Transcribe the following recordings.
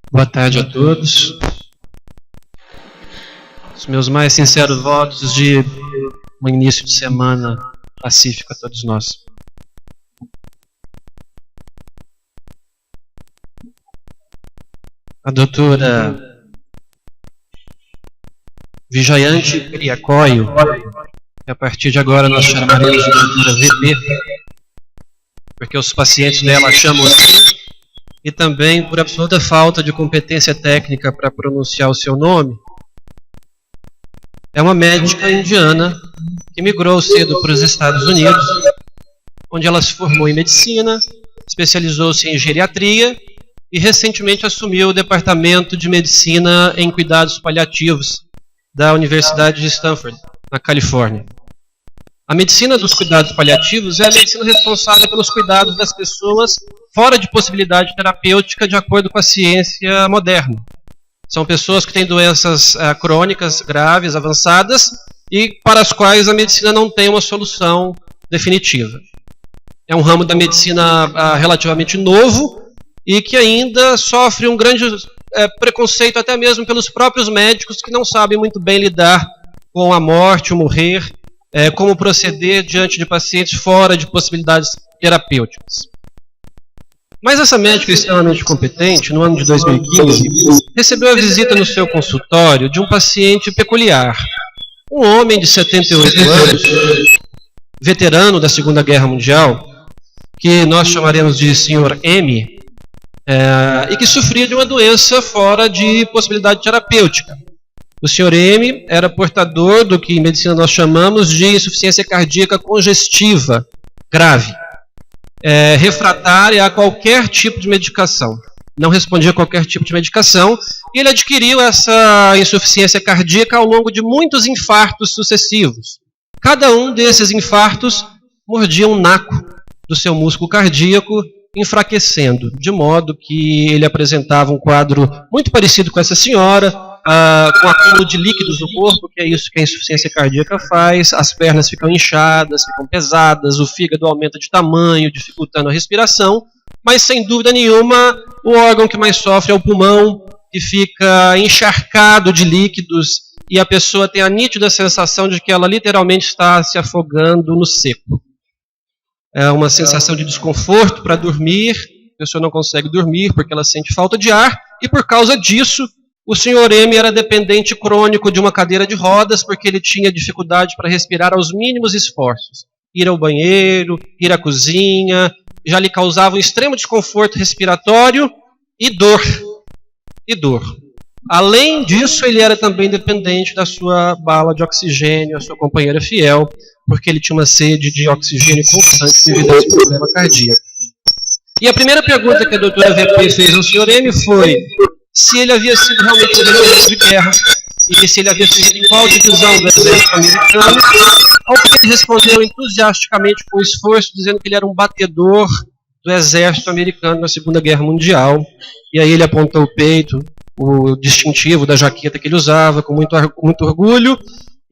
Boa tarde a todos. Os meus mais sinceros votos de um início de semana pacífico a todos nós. A doutora Vijayanti Kriakoio, que a partir de agora nós chamaremos de doutora VP, porque os pacientes dela chamam assim, e também por absoluta falta de competência técnica para pronunciar o seu nome. É uma médica indiana que migrou cedo para os Estados Unidos, onde ela se formou em medicina, especializou-se em geriatria e recentemente assumiu o departamento de medicina em cuidados paliativos da Universidade de Stanford, na Califórnia. A medicina dos cuidados paliativos é a medicina responsável pelos cuidados das pessoas fora de possibilidade terapêutica de acordo com a ciência moderna. São pessoas que têm doenças crônicas, graves, avançadas e para as quais a medicina não tem uma solução definitiva. É um ramo da medicina relativamente novo e que ainda sofre um grande preconceito até mesmo pelos próprios médicos que não sabem muito bem lidar com a morte, o morrer, como proceder diante de pacientes fora de possibilidades terapêuticas. Mas essa médica extremamente competente, no ano de 2015, recebeu a visita no seu consultório de um paciente peculiar. Um homem de 78 anos, veterano da Segunda Guerra Mundial, que nós chamaremos de Sr. M, e que sofria de uma doença fora de possibilidade terapêutica. O Sr. M era portador do que em medicina nós chamamos de insuficiência cardíaca congestiva grave, refratária a qualquer tipo de medicação. Não respondia a qualquer tipo de medicação, e ele adquiriu essa insuficiência cardíaca ao longo de muitos infartos sucessivos. Cada um desses infartos mordia um naco do seu músculo cardíaco, enfraquecendo, de modo que ele apresentava um quadro muito parecido com essa senhora, com acúmulo de líquidos no corpo, que é isso que a insuficiência cardíaca faz, as pernas ficam inchadas, ficam pesadas, o fígado aumenta de tamanho, dificultando a respiração, mas sem dúvida nenhuma o órgão que mais sofre é o pulmão, que fica encharcado de líquidos e a pessoa tem a nítida sensação de que ela literalmente está se afogando no seco. É uma sensação de desconforto para dormir, a pessoa não consegue dormir porque ela sente falta de ar e por causa disso o Sr. M era dependente crônico de uma cadeira de rodas porque ele tinha dificuldade para respirar aos mínimos esforços. Ir ao banheiro, ir à cozinha, já lhe causava um extremo desconforto respiratório e dor. Além disso, ele era também dependente da sua bala de oxigênio, a sua companheira fiel, porque ele tinha uma sede de oxigênio constante devido a esse problema cardíaco. E a primeira pergunta que a doutora VP fez ao Sr. M foi se ele havia sido realmente um veterano de guerra e se ele havia servido em qual divisão do exército americano, ao que ele respondeu entusiasticamente com esforço, dizendo que ele era um batedor do exército americano na Segunda Guerra Mundial. E aí ele apontou o peito, o distintivo da jaqueta que ele usava, com muito orgulho,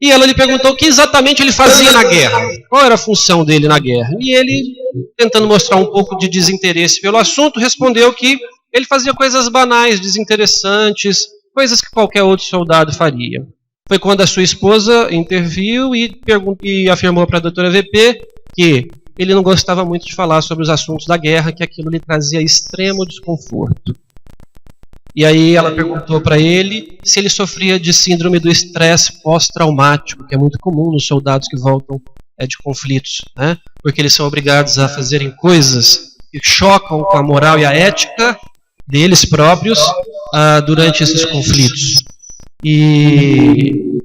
e ela lhe perguntou o que exatamente ele fazia na guerra, qual era a função dele na guerra. E ele, tentando mostrar um pouco de desinteresse pelo assunto, respondeu que ele fazia coisas banais, desinteressantes, coisas que qualquer outro soldado faria. Foi quando a sua esposa interviu e afirmou para a doutora VP que ele não gostava muito de falar sobre os assuntos da guerra, que aquilo lhe trazia extremo desconforto. E aí ela perguntou para ele se ele sofria de síndrome do estresse pós-traumático, que é muito comum nos soldados que voltam de conflitos, né? Porque eles são obrigados a fazerem coisas que chocam com a moral e a ética deles próprios durante esses conflitos. E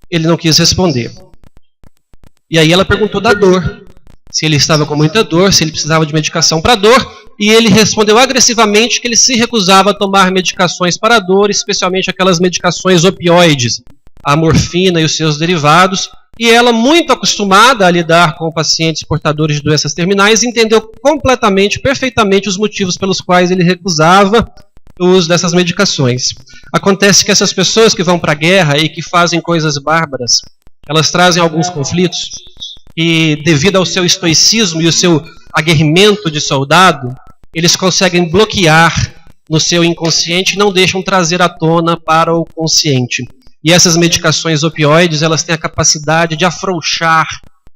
ele não quis responder. E aí ela perguntou da dor, se ele estava com muita dor, se ele precisava de medicação para dor, e ele respondeu agressivamente que ele se recusava a tomar medicações para dor, especialmente aquelas medicações opioides, a morfina e os seus derivados, e ela, muito acostumada a lidar com pacientes portadores de doenças terminais, entendeu completamente, perfeitamente os motivos pelos quais ele recusava o uso dessas medicações. Acontece que essas pessoas que vão para a guerra e que fazem coisas bárbaras, elas trazem alguns conflitos, e devido ao seu estoicismo e o seu aguerrimento de soldado, eles conseguem bloquear no seu inconsciente e não deixam trazer à tona para o consciente. E essas medicações opioides, elas têm a capacidade de afrouxar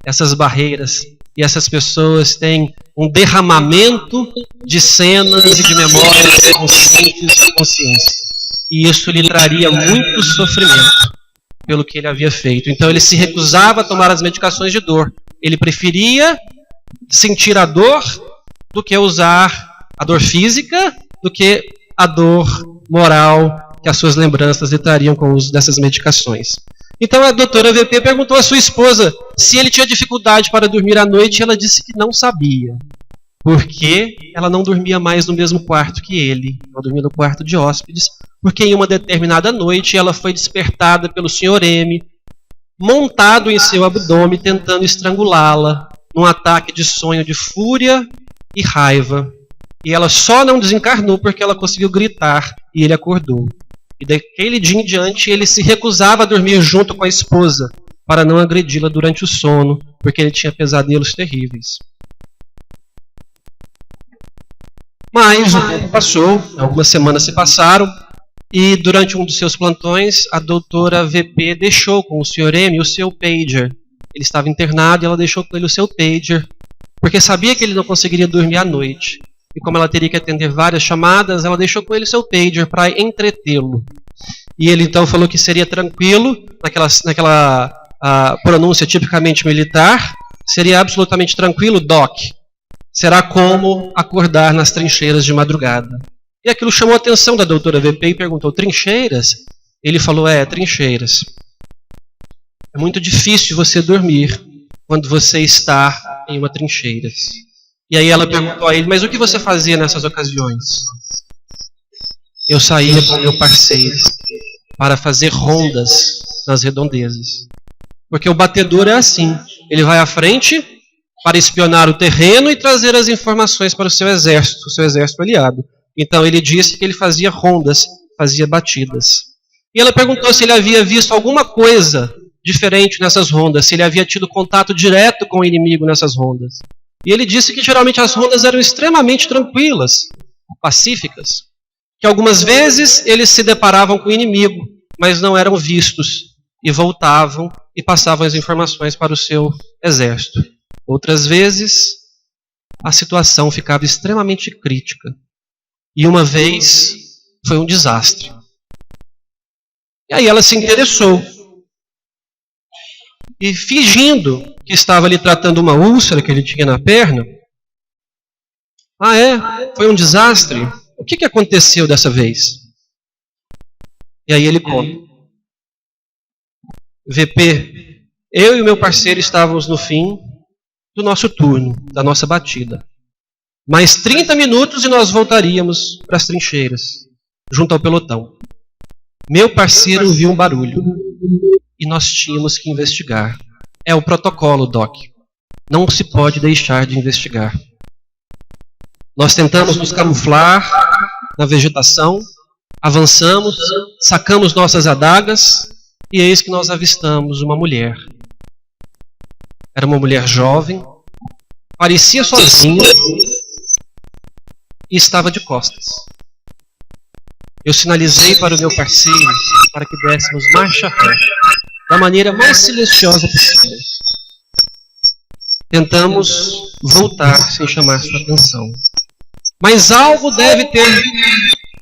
essas barreiras. E essas pessoas têm um derramamento de cenas e de memórias conscientes da consciência. E isso lhe traria muito sofrimento pelo que ele havia feito. Então ele se recusava a tomar as medicações de dor. Ele preferia sentir a dor do que usar a dor física, do que a dor moral que as suas lembranças lhe trariam com o uso dessas medicações. Então a doutora VP perguntou à sua esposa se ele tinha dificuldade para dormir à noite e ela disse que não sabia, porque ela não dormia mais no mesmo quarto que ele. Ela dormia no quarto de hóspedes, porque em uma determinada noite ela foi despertada pelo Sr. M, montado em seu abdômen, tentando estrangulá-la, num ataque de sonho de fúria e raiva. E ela só não desencarnou porque ela conseguiu gritar e ele acordou. E daquele dia em diante ele se recusava a dormir junto com a esposa para não agredi-la durante o sono, porque ele tinha pesadelos terríveis. Mas o tempo passou, algumas semanas se passaram, e durante um dos seus plantões, a doutora VP deixou com o Sr. M o seu pager. Ele estava internado e ela deixou com ele o seu pager, porque sabia que ele não conseguiria dormir à noite. E como ela teria que atender várias chamadas, ela deixou com ele o seu pager para entretê-lo. E ele então falou que seria tranquilo, naquela pronúncia tipicamente militar, seria absolutamente tranquilo, Doc. Será como acordar nas trincheiras de madrugada. E aquilo chamou a atenção da doutora VP e perguntou, trincheiras? Ele falou, trincheiras. É muito difícil você dormir quando você está em uma trincheira. E aí ela perguntou a ele, mas o que você fazia nessas ocasiões? Eu saía com meu parceiro para fazer rondas nas redondezas. Porque o batedor é assim, ele vai à frente para espionar o terreno e trazer as informações para o seu exército aliado. Então ele disse que ele fazia rondas, fazia batidas. E ela perguntou se ele havia visto alguma coisa diferente nessas rondas, se ele havia tido contato direto com o inimigo nessas rondas. E ele disse que geralmente as rondas eram extremamente tranquilas, pacíficas, que algumas vezes eles se deparavam com o inimigo, mas não eram vistos, e voltavam e passavam as informações para o seu exército. Outras vezes, a situação ficava extremamente crítica. E uma vez, foi um desastre. E aí ela se interessou. E fingindo que estava lhe tratando uma úlcera que ele tinha na perna. Foi um desastre? O que aconteceu dessa vez? E aí ele conta. VP, eu e meu parceiro estávamos no fim do nosso turno, da nossa batida. Mais 30 minutos e nós voltaríamos para as trincheiras, junto ao pelotão. Meu parceiro ouviu um barulho e nós tínhamos que investigar. É o protocolo, Doc. Não se pode deixar de investigar. Nós tentamos nos camuflar na vegetação, avançamos, sacamos nossas adagas e eis que nós avistamos uma mulher. Era uma mulher jovem, parecia sozinha e estava de costas. Eu sinalizei para o meu parceiro para que dessemos marcha ré, da maneira mais silenciosa possível. Tentamos voltar sem chamar sua atenção. Mas algo deve ter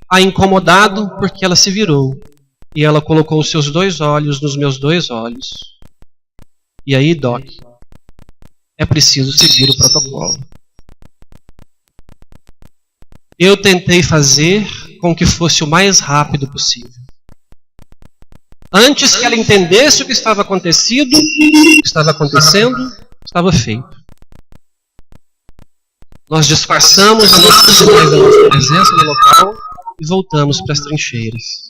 a incomodado, porque ela se virou. E ela colocou os seus 2 olhos nos meus 2 olhos. E aí, Doc, é preciso seguir o protocolo. Eu tentei fazer com que fosse o mais rápido possível. Antes que ela entendesse o que estava acontecendo, estava feito. Nós disfarçamos a nossa presença no local e voltamos para as trincheiras.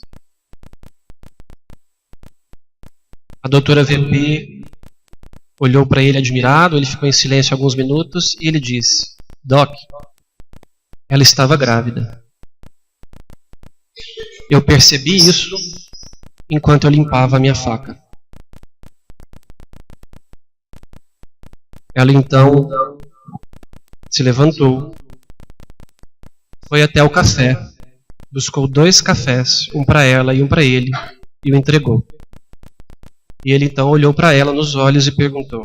A doutora VP olhou para ele admirado, ele ficou em silêncio alguns minutos e ele disse, Doc, ela estava grávida. Eu percebi isso enquanto eu limpava a minha faca. Ela então se levantou, foi até o café buscou 2 cafés, um para ela e um para ele, e o entregou. E ele então olhou para ela nos olhos e perguntou: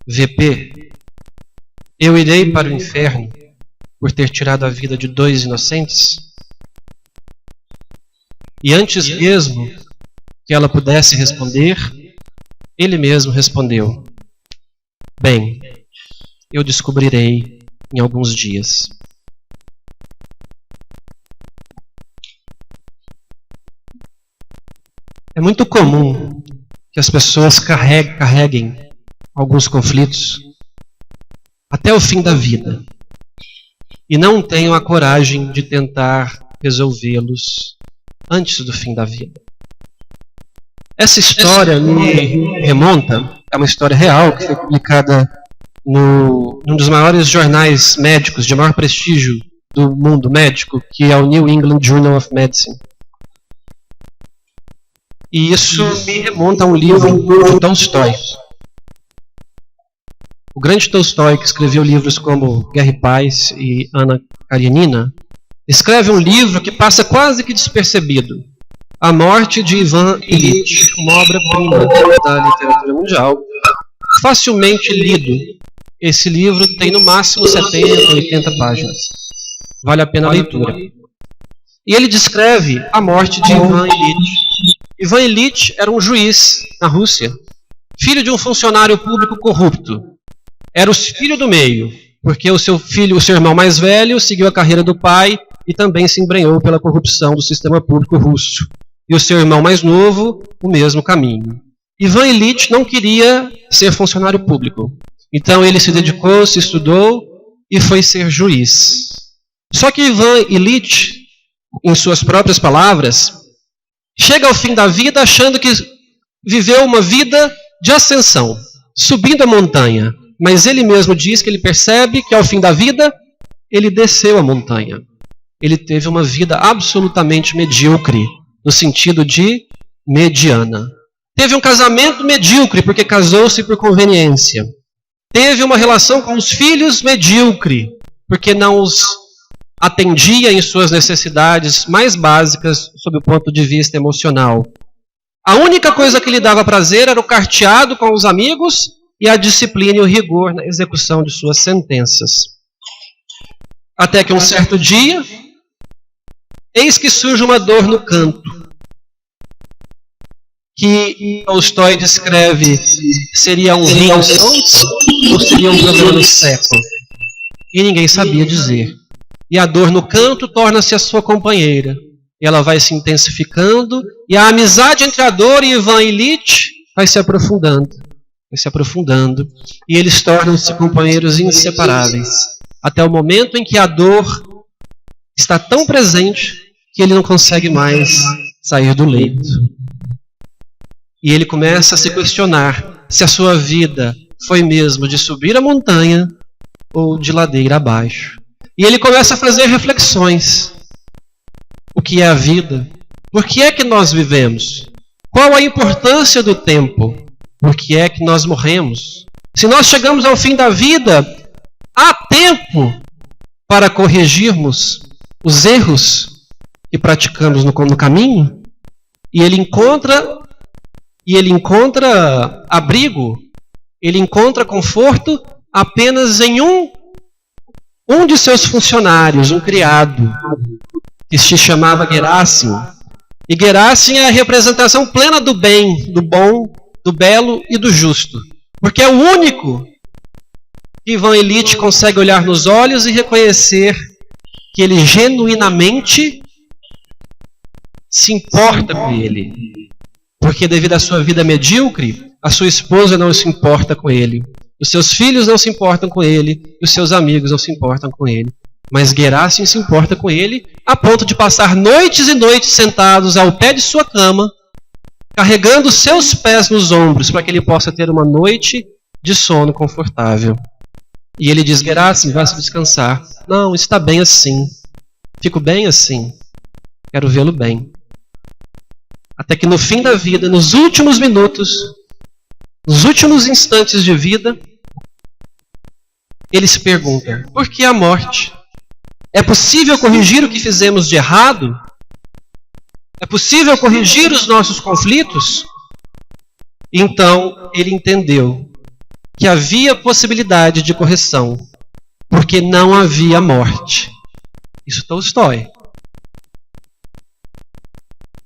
VP, eu irei para o inferno por ter tirado a vida de 2 inocentes? E antes mesmo que ela pudesse responder, ele mesmo respondeu: bem, eu descobrirei em alguns dias. É muito comum que as pessoas carreguem alguns conflitos até o fim da vida e não tenham a coragem de tentar resolvê-los antes do fim da vida. Essa história me remonta a uma história real que foi publicada num dos maiores jornais médicos de maior prestígio do mundo médico, que é o New England Journal of Medicine. E isso me remonta a um livro de Tolstói. O grande Tolstói, que escreveu livros como Guerra e Paz e Ana Karenina, escreve um livro que passa quase que despercebido: A Morte de Ivan Ilitch, uma obra-prima da literatura mundial, facilmente lido. Esse livro tem no máximo 70, 80 páginas. Vale a pena a leitura. E ele descreve a morte de Ivan Ilitch. Ivan Ilitch era um juiz na Rússia, filho de um funcionário público corrupto. Era o filho do meio, porque o seu irmão mais velho, seguiu a carreira do pai e também se embrenhou pela corrupção do sistema público russo. E o seu irmão mais novo, o mesmo caminho. Ivan Ilitch não queria ser funcionário público. Então ele se dedicou, se estudou e foi ser juiz. Só que Ivan Ilitch, em suas próprias palavras, chega ao fim da vida achando que viveu uma vida de ascensão, subindo a montanha. Mas ele mesmo diz que ele percebe que ao fim da vida, ele desceu a montanha. Ele teve uma vida absolutamente medíocre, no sentido de mediana. Teve um casamento medíocre, porque casou-se por conveniência. Teve uma relação com os filhos medíocre, porque não os atendia em suas necessidades mais básicas sob o ponto de vista emocional. A única coisa que lhe dava prazer era o carteado com os amigos e a disciplina e o rigor na execução de suas sentenças. Até que um certo dia, eis que surge uma dor no canto, que Tolstói descreve seria um rim ou seria um problema no século. E ninguém sabia dizer. E a dor no canto torna-se a sua companheira. E ela vai se intensificando, e a amizade entre a dor e Ivan Ilitch vai se aprofundando. E eles tornam-se companheiros inseparáveis. Até o momento em que a dor está tão presente que ele não consegue mais sair do leito. E ele começa a se questionar se a sua vida foi mesmo de subir a montanha ou de ladeira abaixo. E ele começa a fazer reflexões. O que é a vida? Por que é que nós vivemos? Qual a importância do tempo? Por que é que nós morremos? Se nós chegamos ao fim da vida, há tempo para corrigirmos os erros que praticamos no caminho? E ele encontra abrigo, ele encontra conforto apenas em um de seus funcionários, um criado, que se chamava Gerasim. E Gerasim é a representação plena do bem, do bom, do belo e do justo. Porque é o único que Ivan Ilitch consegue olhar nos olhos e reconhecer que ele genuinamente se importa com ele. Porque devido à sua vida medíocre, a sua esposa não se importa com ele. Os seus filhos não se importam com ele. E os seus amigos não se importam com ele. Mas Gerasim se importa com ele a ponto de passar noites e noites sentados ao pé de sua cama, carregando seus pés nos ombros para que ele possa ter uma noite de sono confortável. E ele diz: Gerasim, vá se descansar. Não, está bem assim. Fico bem assim. Quero vê-lo bem. Até que no fim da vida, nos últimos minutos, nos últimos instantes de vida, ele se pergunta: por que a morte? É possível corrigir o que fizemos de errado? É possível corrigir os nossos conflitos? Então, ele entendeu que havia possibilidade de correção, porque não havia morte. Isso Tolstói.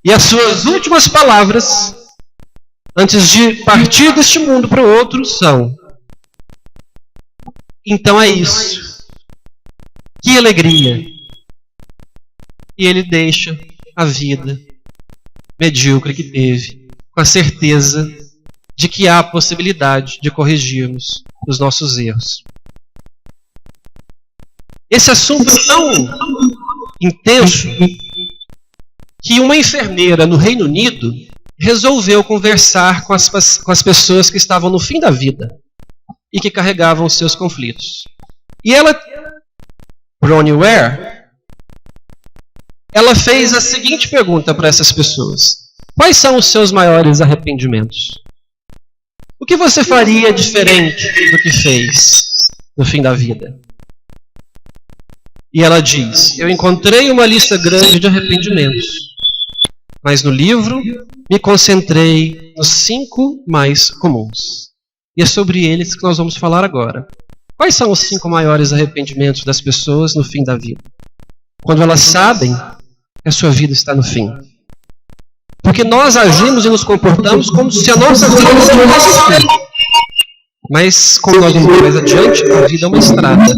E as suas últimas palavras, antes de partir deste mundo para o outro, são: então é isso. Que alegria! E ele deixa a vida medíocre que teve, com a certeza de que há a possibilidade de corrigirmos os nossos erros. Esse assunto é tão intenso que uma enfermeira no Reino Unido resolveu conversar com as pessoas que estavam no fim da vida e que carregavam os seus conflitos. E ela, Bronnie Ware, ela fez a seguinte pergunta para essas pessoas: quais são os seus maiores arrependimentos? O que você faria diferente do que fez no fim da vida? E ela diz: eu encontrei uma lista grande de arrependimentos, mas no livro me concentrei nos 5 mais comuns. E é sobre eles que nós vamos falar agora. Quais são os 5 maiores arrependimentos das pessoas no fim da vida? Quando elas sabem que a sua vida está no fim. Porque nós agimos e nos comportamos como se a nossa vida não fosse fim. Mas, como nós vamos ver mais adiante, a vida é uma estrada,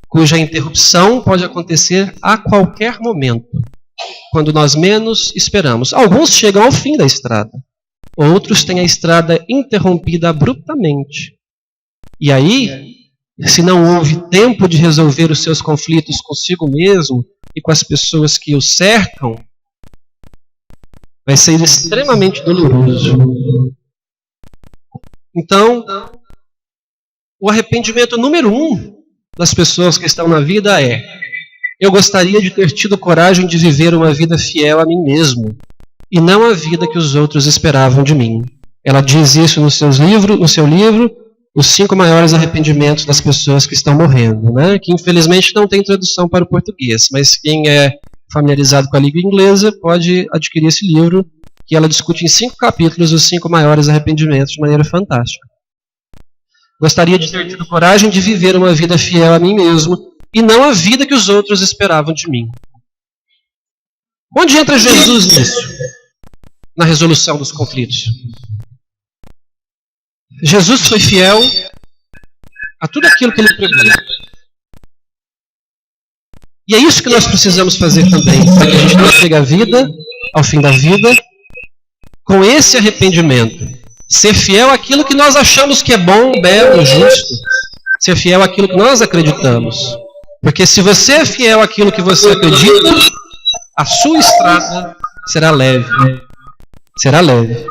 cuja interrupção pode acontecer a qualquer momento, quando nós menos esperamos. Alguns chegam ao fim da estrada, outros têm a estrada interrompida abruptamente. E aí, se não houve tempo de resolver os seus conflitos consigo mesmo e com as pessoas que o cercam, vai ser extremamente doloroso. Então, o arrependimento número 1 das pessoas que estão na vida é: eu gostaria de ter tido coragem de viver uma vida fiel a mim mesmo, e não a vida que os outros esperavam de mim. Ela diz isso no seu livro, Os 5 Maiores Arrependimentos das Pessoas que Estão Morrendo, né? Que infelizmente não tem tradução para o português, mas quem é familiarizado com a língua inglesa pode adquirir esse livro, que ela discute em 5 capítulos os 5 maiores arrependimentos de maneira fantástica. Gostaria de ter tido coragem de viver uma vida fiel a mim mesmo e não a vida que os outros esperavam de mim. Onde entra Jesus nisso? Na resolução dos conflitos. Jesus foi fiel a tudo aquilo que ele pregou. E é isso que nós precisamos fazer também, para que a gente não chegue à vida, ao fim da vida, com esse arrependimento. Ser fiel àquilo que nós achamos que é bom, belo, justo. Ser fiel àquilo que nós acreditamos. Porque se você é fiel àquilo que você acredita, a sua estrada será leve. Será leve.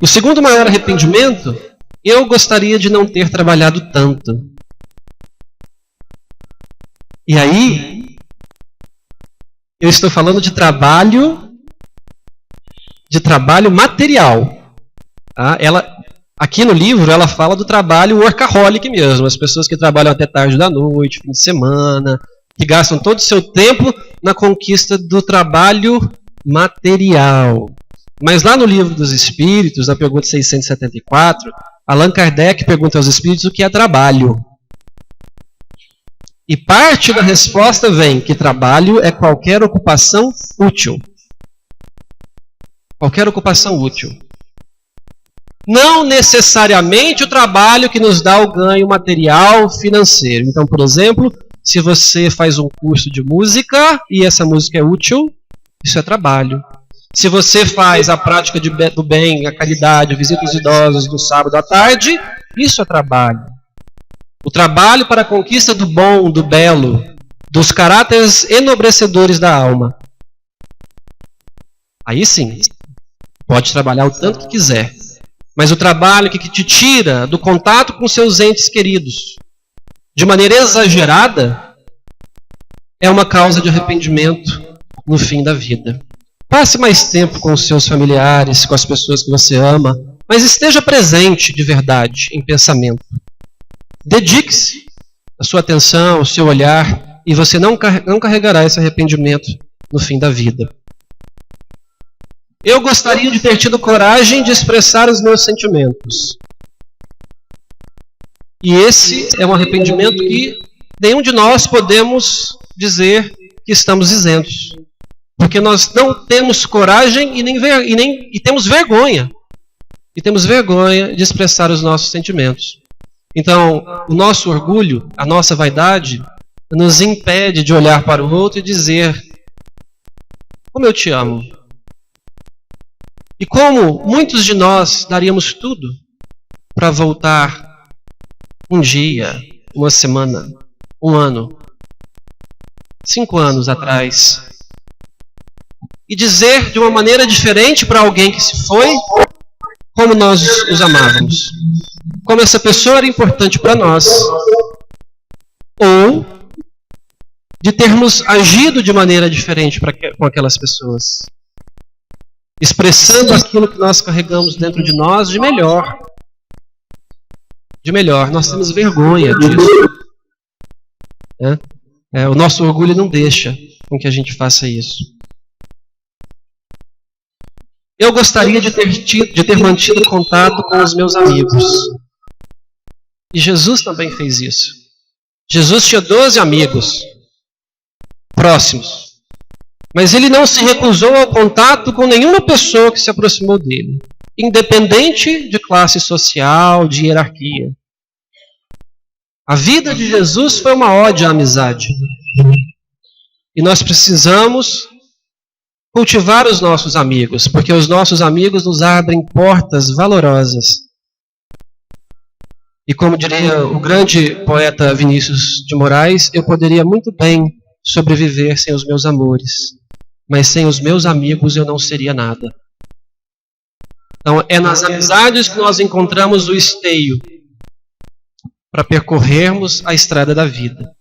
O segundo maior arrependimento: eu gostaria de não ter trabalhado tanto. E aí, eu estou falando de trabalho material. Tá? Aqui no livro, ela fala do trabalho workaholic mesmo. As pessoas que trabalham até tarde da noite, fim de semana, que gastam todo o seu tempo na conquista do trabalho material. Mas lá no Livro dos Espíritos, na pergunta 674, Allan Kardec pergunta aos espíritos o que é trabalho. E parte da resposta vem que trabalho é qualquer ocupação útil. Qualquer ocupação útil. Não necessariamente o trabalho que nos dá o ganho material financeiro. Então, por exemplo, se você faz um curso de música e essa música é útil, isso é trabalho. Se você faz a prática do bem, a caridade, visita os idosos no sábado à tarde, isso é trabalho. O trabalho para a conquista do bom, do belo, dos caráteres enobrecedores da alma. Aí sim, pode trabalhar o tanto que quiser. Mas o trabalho que te tira do contato com seus entes queridos, de maneira exagerada, é uma causa de arrependimento no fim da vida. Passe mais tempo com os seus familiares, com as pessoas que você ama, mas esteja presente de verdade em pensamento. Dedique-se a sua atenção, o seu olhar, e você não carregará esse arrependimento no fim da vida. Eu gostaria de ter tido coragem de expressar os meus sentimentos. E esse é um arrependimento que nenhum de nós podemos dizer que estamos isentos. Porque nós não temos coragem e temos vergonha. E temos vergonha de expressar os nossos sentimentos. Então, o nosso orgulho, a nossa vaidade, nos impede de olhar para o outro e dizer: como eu te amo. E como muitos de nós daríamos tudo para voltar um dia, uma semana, um ano, 5 anos atrás, e dizer de uma maneira diferente para alguém que se foi, como nós os amávamos, como essa pessoa era importante para nós, ou de termos agido de maneira diferente com aquelas pessoas, expressando aquilo que nós carregamos dentro de nós de melhor. De melhor. Nós temos vergonha disso. O nosso orgulho não deixa com que a gente faça isso. Eu gostaria de ter mantido contato com os meus amigos. E Jesus também fez isso. Jesus tinha 12 amigos próximos. Mas ele não se recusou ao contato com nenhuma pessoa que se aproximou dele, independente de classe social, de hierarquia. A vida de Jesus foi uma ode à amizade. E nós precisamos cultivar os nossos amigos, porque os nossos amigos nos abrem portas valorosas. E como diria o grande poeta Vinícius de Moraes, eu poderia muito bem sobreviver sem os meus amores, mas sem os meus amigos eu não seria nada. Então é nas amizades que nós encontramos o esteio para percorrermos a estrada da vida.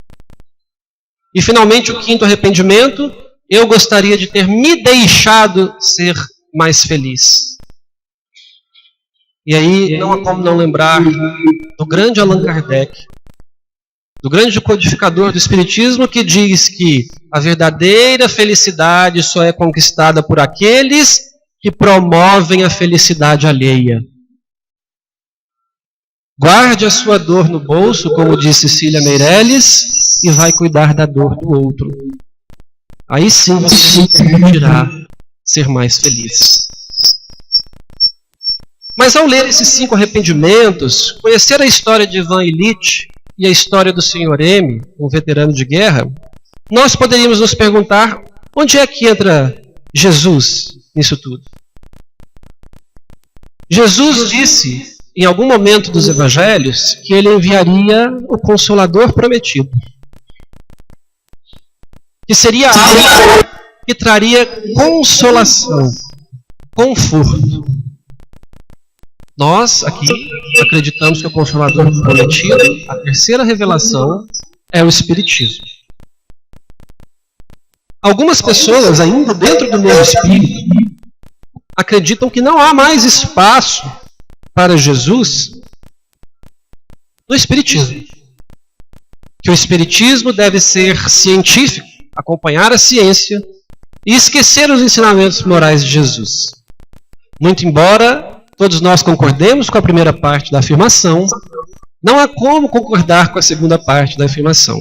E finalmente o 5º arrependimento: eu gostaria de ter me deixado ser mais feliz. E aí não há como não lembrar do grande Allan Kardec, do grande codificador do Espiritismo, que diz que a verdadeira felicidade só é conquistada por aqueles que promovem a felicidade alheia. Guarde a sua dor no bolso, como disse Cecília Meirelles, e vai cuidar da dor do outro. Aí sim você se permitirá ser mais feliz. Mas ao ler esses 5 arrependimentos, conhecer a história de Ivan Illich e a história do Sr. M, um veterano de guerra, nós poderíamos nos perguntar: onde é que entra Jesus nisso tudo? Jesus disse, em algum momento dos evangelhos, que ele enviaria o Consolador prometido, que seria algo que traria consolação, conforto. Nós aqui acreditamos que o Consolador prometido, a terceira revelação, é o Espiritismo. Algumas pessoas, ainda dentro do meio espírita, acreditam que não há mais espaço para Jesus no Espiritismo. Que o Espiritismo deve ser científico, acompanhar a ciência e esquecer os ensinamentos morais de Jesus. Muito embora todos nós concordemos com a primeira parte da afirmação, não há como concordar com a segunda parte da afirmação.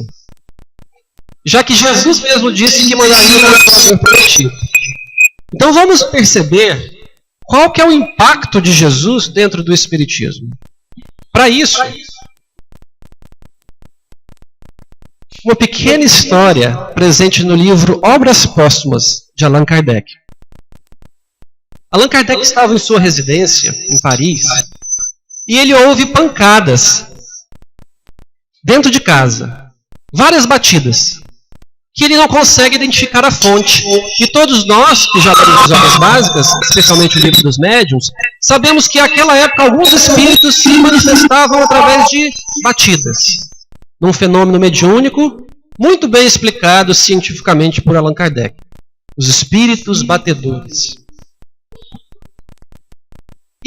Já que Jesus mesmo disse que mandaria o Consolador prometido. Então vamos perceber qual que é o impacto de Jesus dentro do Espiritismo. Para isso, uma pequena história presente no livro Obras Póstumas, de Allan Kardec. Allan Kardec estava em sua residência, em Paris, e ele ouve pancadas dentro de casa. Várias batidas, que ele não consegue identificar a fonte. E todos nós, que já lemos as obras básicas, especialmente o livro dos médiuns, sabemos que naquela época alguns espíritos se manifestavam através de batidas. Num fenômeno mediúnico, muito bem explicado cientificamente por Allan Kardec. Os espíritos batedores.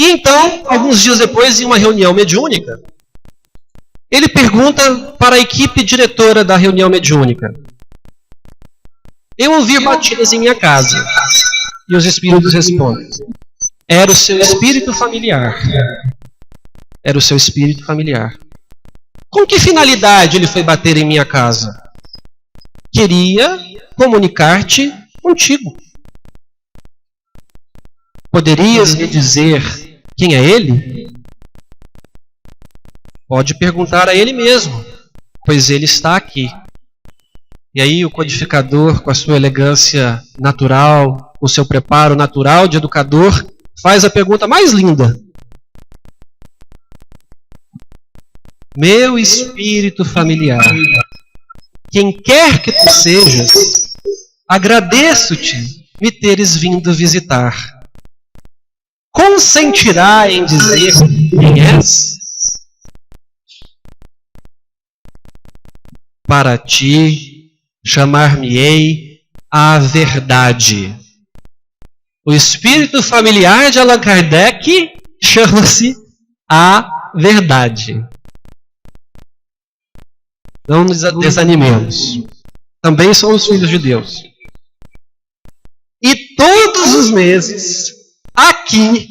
E então, alguns dias depois, em uma reunião mediúnica, Ele pergunta para a equipe diretora da reunião mediúnica: eu ouvi batidas em minha casa. E os espíritos respondem: era o seu espírito familiar. Era o seu espírito familiar. Com que finalidade ele foi bater em minha casa? Queria comunicar-te contigo. Poderias me dizer quem é ele? Pode perguntar a ele mesmo, pois ele está aqui. E aí o codificador, com a sua elegância natural, com o seu preparo natural de educador, faz a pergunta mais linda. Meu espírito familiar, quem quer que tu sejas, agradeço-te me teres vindo visitar. Consentirá em dizer quem és? Para ti, chamar-me-ei a verdade. O espírito familiar de Allan Kardec chama-se a verdade. Não nos desanimemos. Também somos filhos de Deus. E todos os meses, aqui,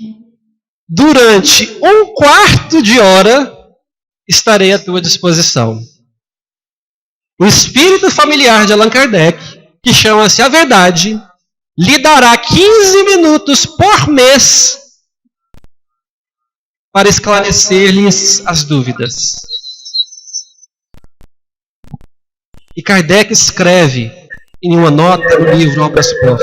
durante 1/4 de hora, estarei à tua disposição. O espírito familiar de Allan Kardec, que chama-se a verdade, lhe dará 15 minutos por mês para esclarecer-lhes as dúvidas. E Kardec escreve em uma nota no livro Obras Póstumas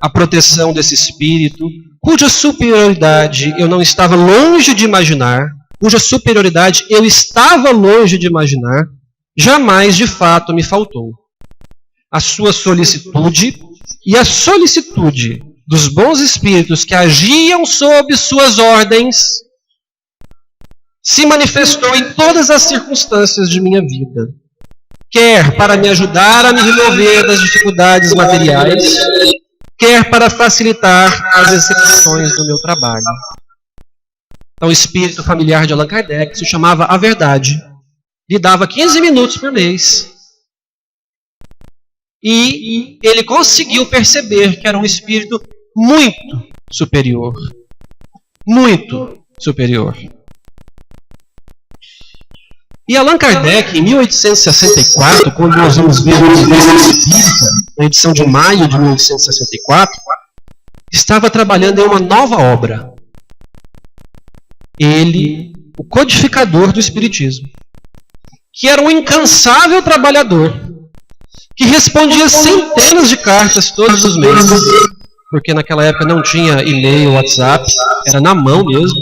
a proteção desse espírito, cuja superioridade eu não estava longe de imaginar, jamais de fato me faltou. A sua solicitude e a solicitude dos bons espíritos que agiam sob suas ordens se manifestou em todas as circunstâncias de minha vida. Quer para me ajudar a me remover das dificuldades materiais, quer para facilitar as execuções do meu trabalho. Então, o espírito familiar de Allan Kardec se chamava a verdade. Lhe dava 15 minutos por mês. E ele conseguiu perceber que era um espírito muito superior. Muito superior. E Allan Kardec, em 1864, quando nós vamos ver a Revista Espírita, na edição de maio de 1864, estava trabalhando em uma nova obra. Ele, o codificador do Espiritismo, que era um incansável trabalhador, que respondia centenas de cartas todos os meses, porque naquela época não tinha e-mail, WhatsApp, era na mão mesmo.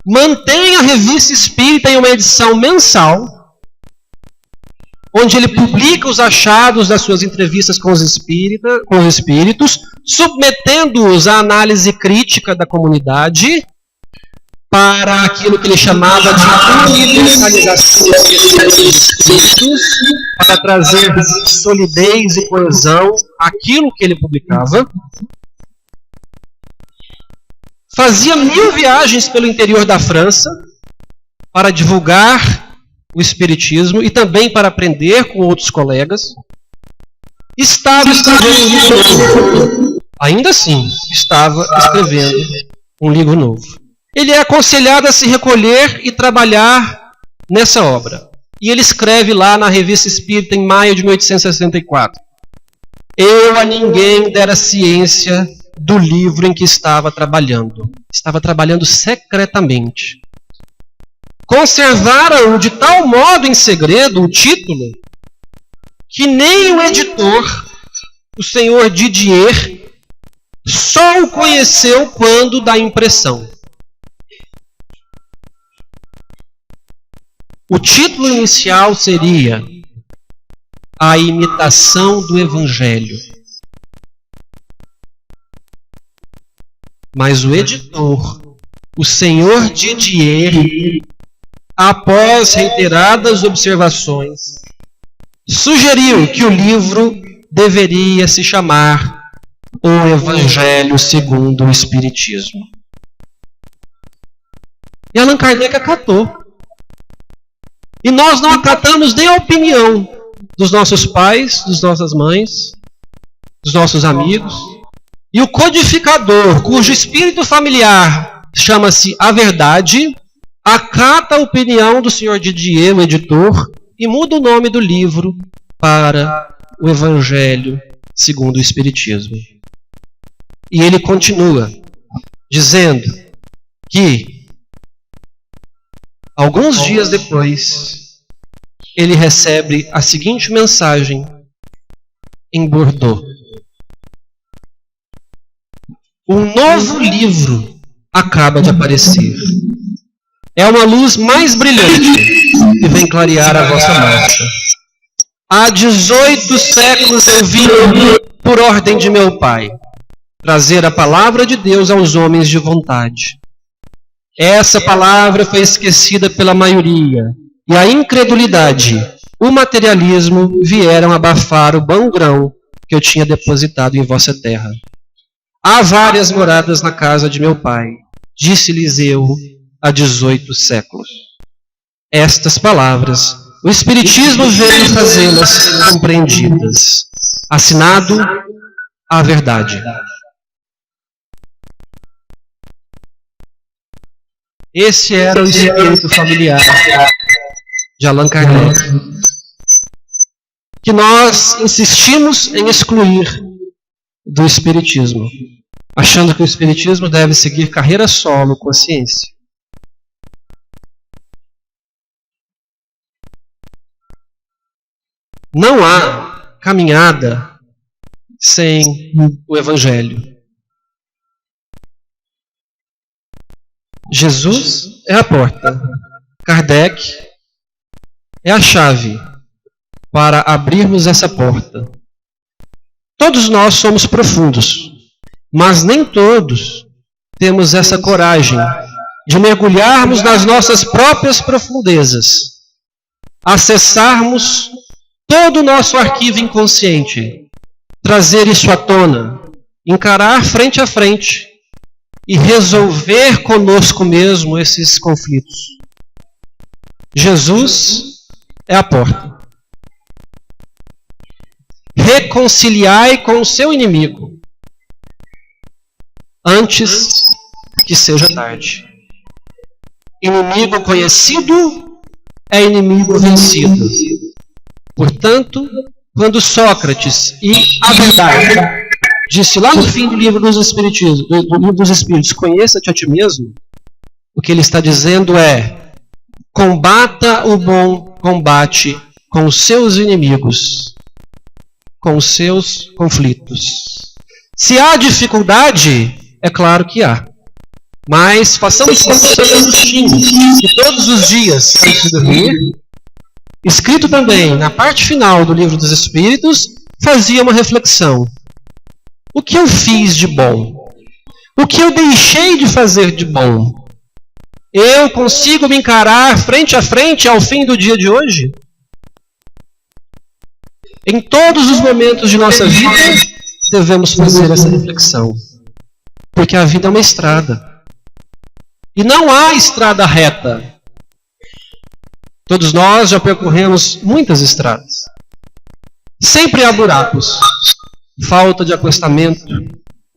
Mantém a Revista Espírita em uma edição mensal, onde ele publica os achados das suas entrevistas com os espíritos, submetendo-os à análise crítica da comunidade, para aquilo que ele chamava de universalização dos espíritos, para trazer solidez e coesão àquilo que ele publicava. Fazia 1000 viagens pelo interior da França para divulgar o espiritismo e também para aprender com outros colegas. Estava escrevendo um livro novo. Ainda assim, estava escrevendo um livro novo. Ele é aconselhado a se recolher e trabalhar nessa obra. E ele escreve lá na Revista Espírita em maio de 1864. Eu a ninguém dera ciência do livro em que estava trabalhando. Estava trabalhando secretamente. Conservaram de tal modo em segredo o título que nem o editor, o senhor Didier, só o conheceu quando da impressão. O título inicial seria A Imitação do Evangelho. Mas o editor, o senhor Didier, após reiteradas observações, sugeriu que o livro deveria se chamar O Evangelho segundo o Espiritismo. E Allan Kardec acatou. E nós não acatamos nem a opinião dos nossos pais, das nossas mães, dos nossos amigos. E o codificador, cujo espírito familiar chama-se a verdade, acata a opinião do Sr. Didier, o editor, e muda o nome do livro para o Evangelho segundo o Espiritismo. E ele continua dizendo que, alguns dias depois, ele recebe a seguinte mensagem em Bordeaux: um novo livro acaba de aparecer. É uma luz mais brilhante que vem clarear a vossa marcha. Há 18 séculos eu vim, por ordem de meu pai, trazer a palavra de Deus aos homens de vontade. Essa palavra foi esquecida pela maioria, e a incredulidade, o materialismo vieram abafar o bom grão que eu tinha depositado em vossa terra. Há várias moradas na casa de meu pai, disse-lhes eu há 18 séculos. Estas palavras, o Espiritismo veio fazê-las compreendidas. Assinado a verdade. Esse era o espírito familiar de Allan Kardec, que nós insistimos em excluir do Espiritismo, achando que o Espiritismo deve seguir carreira solo com a ciência. Não há caminhada sem o Evangelho. Jesus é a porta. Kardec é a chave para abrirmos essa porta. Todos nós somos profundos, mas nem todos temos essa coragem de mergulharmos nas nossas próprias profundezas, acessarmos todo o nosso arquivo inconsciente, trazer isso à tona, encarar frente a frente e resolver conosco mesmo esses conflitos. Jesus é a porta. Reconciliai com o seu inimigo antes que seja tarde. Inimigo conhecido é inimigo vencido. Portanto, quando Sócrates e a verdade disse lá no fim do livro dos Espíritos, conheça-te a ti mesmo, o que ele está dizendo é: combata o bom combate com os seus inimigos, com os seus conflitos. Se há dificuldade, é claro que há. Mas façamos como Santo Agostinho, que todos os dias, antes de dormir, escrito também na parte final do Livro dos Espíritos, fazia uma reflexão. O que eu fiz de bom? O que eu deixei de fazer de bom? Eu consigo me encarar frente a frente ao fim do dia de hoje? Em todos os momentos de nossa vida, devemos fazer essa reflexão. Porque a vida é uma estrada. E não há estrada reta. Todos nós já percorremos muitas estradas. Sempre há buracos, falta de acostamento,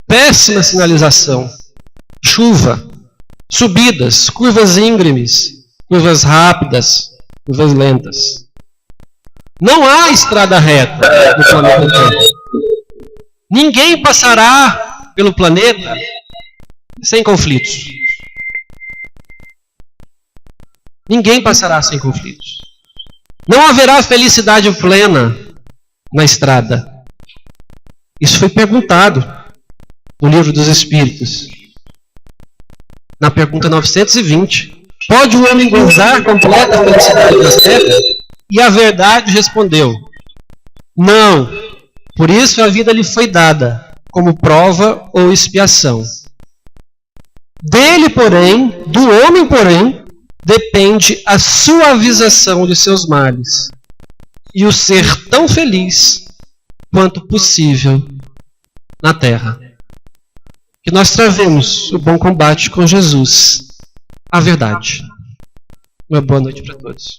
péssima sinalização, chuva, subidas, curvas íngremes, curvas rápidas, curvas lentas. Não há estrada reta no planeta Terra. Ninguém passará pelo planeta sem conflitos. Ninguém passará sem conflitos. Não haverá felicidade plena na estrada. Isso foi perguntado no Livro dos Espíritos. Na pergunta 920. Pode o homem gozar completa felicidade na terra? E a verdade respondeu: não. Por isso a vida lhe foi dada, como prova ou expiação. Dele, porém, do homem, porém, depende a suavização de seus males e o ser tão feliz quanto possível na terra. Que nós travemos o bom combate com Jesus, a verdade. Uma boa noite para todos.